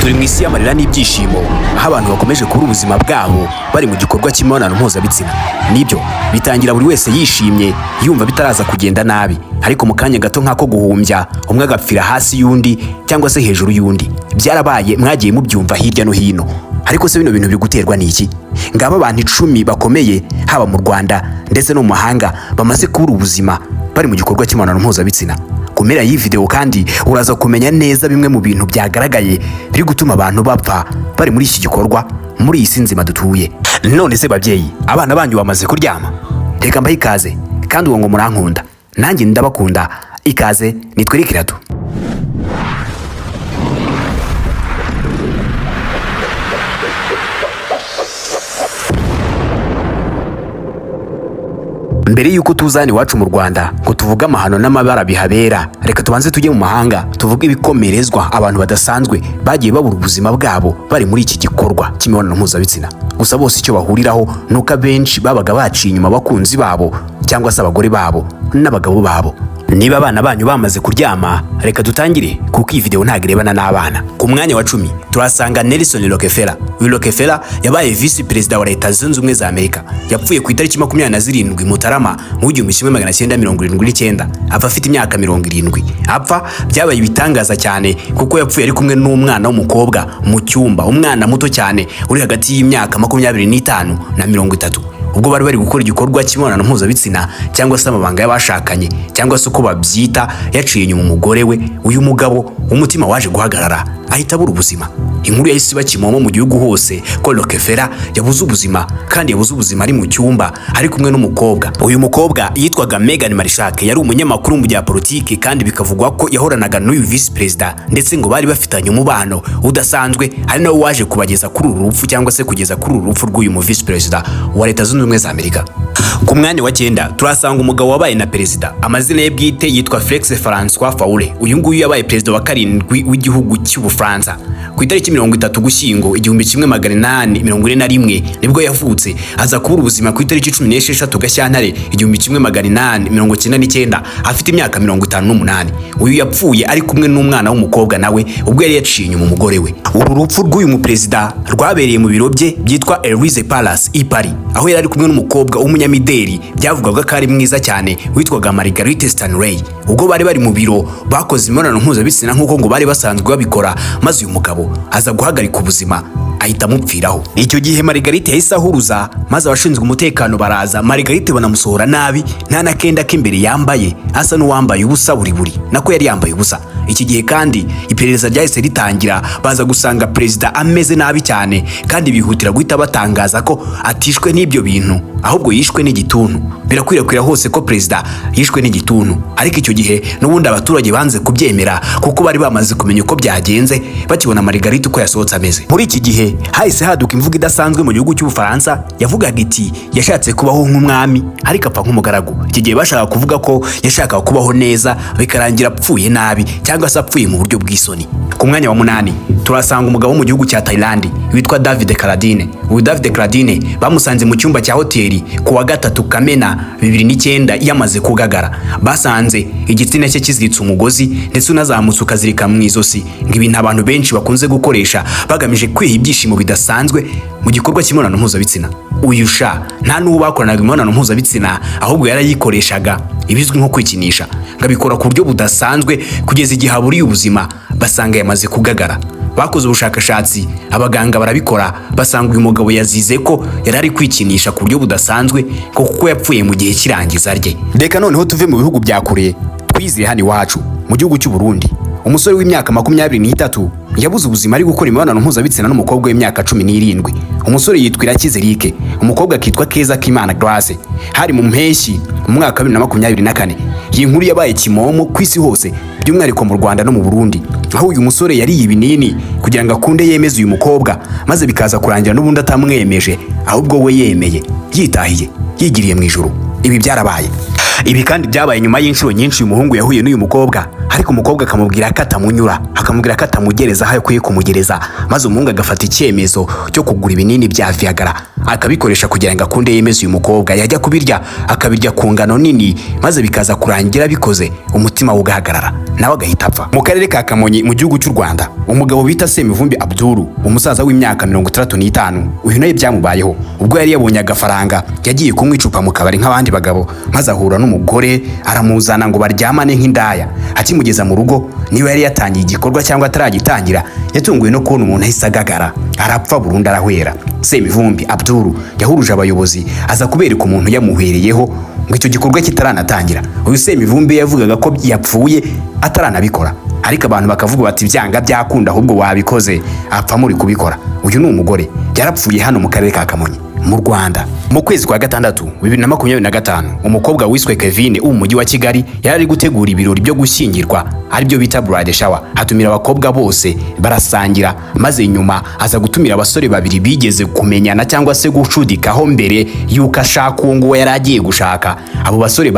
turi mu isi y'amarira n'ibyishimo aho abantu bakomeje kubura ubuzima bwabo bari mu gikorwa cy'imibonano mpuzabitsina. Nibyo bitangira buri wese yishimye yumva bitaraza kugenda nabi, ariko mu kanya gato nk'ako guhumbya umwe agapfira hasi y'undi cyangwa se hejuru y'undi. Byarabaye, mwagiye mubyumva hirya no hino. Ariko se bino bintu biguterwa n'iki? Ngaba abantu 10 bakomeye haba mu Rwanda ndetse no mu mahanga bamaze kubura ubuzima bari mu gikorwa cy'imibonano mpuzabitsina. Kumera iyi video kandi uraza kumenya neza bimwe mu bintu byagaragaye biri gutuma abantu bapfa bari muri iki gikorwa muri iyi sinzima dutuye. None se babyeyi, abana banyu bamaze kuryama? Reka mbahe ikaze kandi uwo ngo murankunda, nanjye ndabakunda. Ikaze nitwerikiratu. Mbere yuko tuzana iwacu mu Rwanda ngo tuvuge amahano n'amabara bihabera, reka tubanze tujye mu mahanga tuvuge ibikomerezwa abantu badasanzwe bagiye babura ubuzima bwabo bari muri iki gikorwa cy'imibonano mpuzabitsina. Gusa bose icyo bahuriraho nuko abenshi babaga baciye inyuma abakunzi babo cyangwa se abagore babo n'abagabo babo. Niba abana banyu bamaze kuryama, reka dutangire kuko iyi video ntago irebana n'abana. Ku mwanya wa 10 turasanga Nelson Rockefeller. Uyu Rockefeller yabaye vice perezida wa Leta Zunze Ubumwe za Amerika. Yapfuye ku itariki 27 Mutarama mu 1979. Apfa afite imyaka 70. Apfa byabaye ibitangaza cyane kuko yapfuye ari kumwe n'umwana w'umukobwa mu cyumba, umwana muto cyane uri hagati y'imyaka 25 na 30. Ubwo bari gukora igikorwa cy'imibonano mpuzabitsina cyangwa se amabanga y'abashakanye cyangwa se uko babyita, yaciye inyuma umugore we. Uyu mugabo umutima waje guhagarara ahita abura ubuzima. Inkuru yahise bakimomo mu gihugu hose ko Rockefeller yabuze ubuzima, kandi yabuze ubuzima ari mu cyumba ari kumwe n'umukobwa. Uyu mukobwa yitwaga Megan Marshak, yari umunyamakuru mu bya politiki kandi bikavugwa ko yahoranaga n'uyu vice president, ndetse ngo bari bafitanye umubano udasanzwe. Hari nawe waje kubageza kuri uru rupfu cyangwa se kugeza kuri uru rupfu rw'uyu vice president wa Leta Zunze Ubumwe za Amerika. Ku mwanya wa 9 turasanga umugabo wabaye na perezida. Amazina ye bwite yitwa Felix François Faure. Uyu nguyu yabaye perezida wa 7 w'igihugu cy'Ubufaransa. Ku itariki 30 Ugushyingo 1841 nibwo yavutse, aza kubura ubuzima ku itariki 16 Gashyantare 1899 afite imyaka 58. Uyu yapfuye ari kumwe n'umwana w'umukobwa nawe ubwo yari yaciye inyuma umugore we. Uru rupfu rw'uyu muperezida rwabereye mu biro bye byitwa Elysee Palace i Paris, aho yari ari kumwe n'umukobwa w'umunyamideli byavugwaga ko ari mwiza cyane witwaga Marguerite Stanley. Ubwo bari mu biro bakoze imibonano mpuzabitsina nk'uko ngo bari basanzwe babikora, maze uyu mugabo aza guhagarika ubuzima ahita amupfiraho. Icyo gihe Marguerite yahise ahuruza, maze abashinzwe umutekano baraza. Marguerite banamusohora nabi, nta nakenda k'imbere yambaye, asa n'uwambaye ubusa buri nako yari yambaye ubusa. Iki gihe kandi iperereza ryahise ritangira, baza gusanga perezida ameze nabi cyane, kandi bihutira guhita batangaza ko atishwe n'ibyo bintu, ahubwo yishwe n'igituntu. Birakwirakwira hose ko perezida yishwe n'igituntu, ariko icyo gihe n'ubundi abaturage banze kubyemera kuko bari bamaze kumenya uko byagenze bakibona Marguerite uko yasohotse ameze. Muri iki gihe hahise haduka imvugo idasanzwe mu gihugu cy'Ubufaransa yavugaga iti yashatse kubaho nk'umwami ariko apfa nk'umugaragu. Iki gihe bashaka kuvuga ko yashakaga kubaho neza bikarangira apfuye nabi cyangwa se apfuye mu buryo bw'isoni. Ku mwanya wa 8 turasanga umugabo wo mu gihugu cya Thailand witwa David Carradine. Uyu David Carradine bamusanze mu cyumba cya hoteli ku wa 3 Kamena 2009 yamaze kugagara. Basanze igitsina cye kiziritse umugozi ndetse unazamutse ukazirika mu izosi, ng'ibintu abantu benshi bakunze gukoresha bagamije kwiha ibyishimo bidasanzwe mu gikorwa cy'imibonano mpuzabitsina. Uyu sha nta n'uwo bakoranaga imibonano mpuzabitsina, ahubwo yarayikoreshaga ibizwi nko kwikinisha, ngabikora ku buryo budasanzwe kugeza igihe aburiye ubuzima basanga yamaze kugagara. Bakoze ubushakashatsi, abaganga barabikora, basanga uyu mugabo yazize ko yari ari kwikinisha ku buryo budasanzwe kuko yapfuye mu gihe kirangiza rye. Reka noneho tuve mu bihugu bya kure twizire hano iwacu mu gihugu cy'u Burundi. Umusore w'imyaka 23 yabuze ubuzima ari gukora imibonano mpuzabitsina n'umukobwa w'imyaka 17. Umusore yitwa Irakize Eric, umukobwa akitwa Keza Kimana Grace. Hari mu mpeshyi mu mwaka 2024. Iyi nkuru yabaye kimomo ku isi hose, by'umwihariko mu Rwanda no mu Burundi, aho uyu musore yari ibinini kugira ngo akunde yemeze uyu mukobwa, maze bikaza kurangira n'ubundi atamwemeje, ahubwo we yemeye yitahiye yigiriye mu ijuru. Ibi byarabaye. Ibi kandi byabaye nyuma y'inshuro nyinshi uyu muhungu yahuye n'uyu mukobwa, ariko umukobwa akamubwira ko atamunyura, akamubwira ko atamugereza aho akwiye kumugereza, maze umuhungu agafata icyemezo cyo kugura ibinini bya Viagra akabikoresha kugira ngo akunde yemeze uyu mukobwa. Yajya kubirya akabirya ku ngano nini, maze bikaza kurangira bikoze umutima we ugahagarara, nawe agahita apfa. Mu karere ka Kamonyi mu gihugu cy'u Rwanda, umugabo bita Semivumbi Abdul, umusaza w'imyaka 35, uyu nawe byamubayeho ubwo yari yabonye agafaranga, yagiye kunywa icupa mu kabari nk'abandi bagabo, maze ahura n'umugore aramuzana ngo baryamane nk'indaya. Akimugeza mu rugo niwe yari yatangiye igikorwa cyangwa ataragitangira, yatunguwe no kubona umuntu ahise agagara, arapfa burundu arahwera. Semivumbi Abdul yahuruje abayobozi aza kubereka umuntu yamuhereyeho ngo icyo gikorwa kitaranatangira. Uyu Semivumbi yavugaga ko yapfuye ataranabikora, ariko abantu bakavuga bati byanga byakunda ahubwo wabikoze, apfa muri kubikora. Uyu ni umugore yarapfuye hano mu karere ka Kamonyi mu Rwanda. Mu kwezi kwa gatandatu 2025, umukobwa wiswe Kevin mu mujyi wa Kigali yari ari gutegura ibirori byo gushyingirwa, ari byo bita bride shower. Atumira abakobwa bose barasangira, maze nyuma aza gutumira abasore babiri bigeze kumenyana cyangwa se gucudikaho mbere yuko ashaka uwo nguwo yari agiye gushaka. Abo basore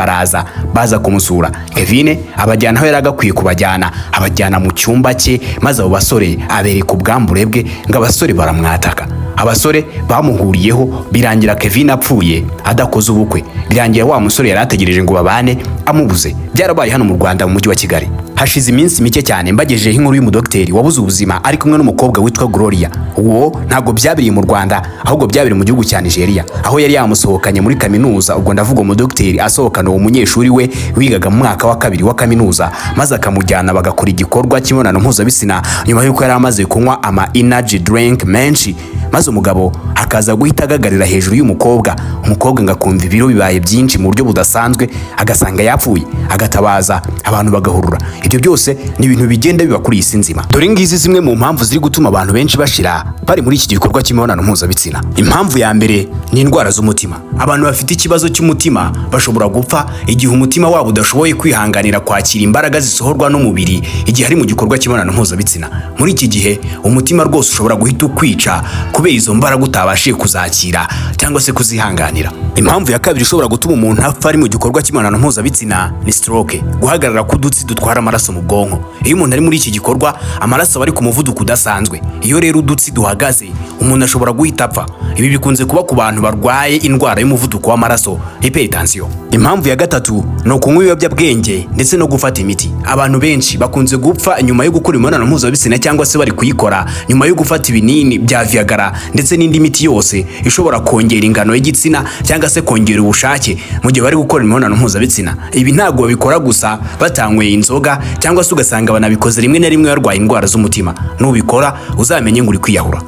baza kumusura Kevin, abajyana aho yari agakwiye kubajyana, abajyana mu cyumba cye, maze abo basore abereka ubwambure bwe ngo abasore baramwataka. Abasore bamuhuriyeho birangira Kevin apfuye adakoze ubukwe, birangira wa musore yari ategereje ngo babane amubuze. Byarabaye hano mu Rwanda mu mujyi wa Kigali. Hashize iminsi mike cyane mbagejeje inkuru y'umudokiteri wabuze ubuzima ari kumwe n'umukobwa witwa Gloria. Uwo ntago byabiriye mu Rwanda, ahubwo byabiriye mu gihugu cya Nigeria, aho yari yamusohokanye muri kaminuza. Ubwo ndavuga umudokiteri asohokana uwo munyeshuri we wigaga mu mwaka wa 2 wa kaminuza, maze akamujyana bagakora igikorwa cy'imibonano mpuzabitsina nyuma y'uko yari amaze kunywa ama energy drink menshi, maze umugabo akaza guhita agagarira hejuru y'umukobwa. Umukobwa ngakumva ibiro bibaye byinshi mu buryo budasanzwe, agasanga yapfuye, agatabaza, abantu bagahurura. Ibyo byose ni ibintu bigenda biba kuri isi nzima. Dore ngizi zimwe mu mpamvu ziri gutuma abantu benshi bashira bari muri iki gikorwa cy'imibonano mpuzabitsina. Impamvu ya mbere ni indwara z'umutima. Abantu bafite ikibazo cy'umutima bashobora gupfa igihe umutima wabo udashoboye kwihanganira kwakira imbaraga zisohorwa n'umubiri igihe ari mu gikorwa cy'imibonano mpuzabitsina. Muri iki gihe umutima rwose ushobora guhita ukwica kubera izo mbaraga utabashije kuzakira cyangwa se kuzihanganira. Impamvu ya kabiri ishobora gutuma umuntu apfa ari mu gikorwa cy'imibonano mpuzabitsina ni stroke, guhagarara k'udutsi dutwara amaraso mu bwonko. Iyo umuntu ari muri iki gikorwa, amaraso ari ku muvuduko udasanzwe. Iyo rero udutsi duhagaze, umuntu ashobora guhita apfa. Ibi bikunze kuba ku bantu barwaye indwara y'umuvuduko w'amaraso, hypertension. Impamvu ya gatatu ni ukunywa ibiyobyabwenge ndetse no gufata imiti. Abantu benshi bakunze gupfa nyuma yo gukora imibonano mpuzabitsina cyangwa se bari kuyikora nyuma yo gufata ibinini bya Viagra ndetse n'indi miti yose ishobora kongera ingano y'igitsina cyangwa se kongera ubushake mu gihe bari gukora imibonano mpuzabitsina. Ibi ntabwo babikora gusa batanyweye inzoga cyangwa se ugasanga banabikoze rimwe na rimwe barwaye indwara z'umutima. Nubikora uzamenye ngo uri kwiyahura.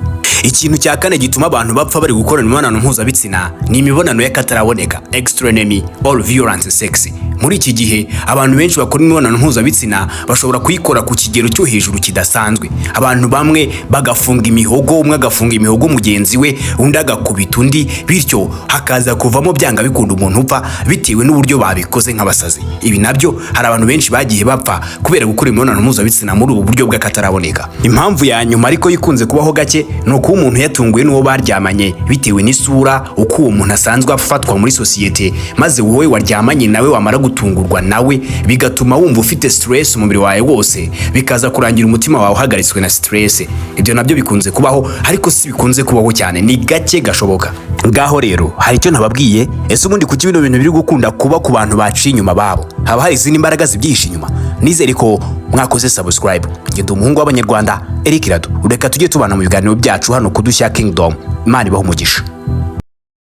Ikintu cya kane gituma abantu bapfa bari gukora imibonano mpuzabitsina ni imibonano y'akataraboneka, extreme or violent sex. Muri iki gihe abantu benshi bakora imibonano mpuzabitsina bashobora kuyikora ku kigero cyo hejuru kidasanzwe. Abantu bamwe bagafunga imihogo, umwe agafunga imihogo mugenzi we, undi agakubita undi, bityo hakaza kuvamo byanga bikunda umuntu upfa bitewe n'uburyo babikoze nk'abasazi. Ibi nabyo hari abantu benshi bagiye bapfa kubera gukora imibonano mpuzabitsina muri ubu buryo bw'akataraboneka. Impamvu ya nyuma ariko yikunze kubaho gake ni uko umuntu yatunguwe n'uwo baryamanye bitewe n'isura, uko uwo muntu asanzwe afatwa muri sosiyete, maze wowe waryamanye nawe wamara gutungurwa nawe bigatuma wumva ufite stress umubiri wawe wose, bikaza kurangira umutima wawe uhagaritswe na stress. Ibyo nabyo bikunze kubaho, ariko si bikunze kubaho cyane, ni gake gashoboka. Ngaho rero hari icyo ntababwiye, ese ubundi kuki bino bintu biri gukunda kuba ku bantu baciye inyuma babo? Haba hari izindi mbaraga zibyihishe inyuma? Nizere ko mwakoze subscribe. Ngende umuhungu w'Abanyarwanda Eric Rado. Reka tujye tubana mu biganiro byacu hano ku Dushya Kingdom. Imana ibahe umugisha.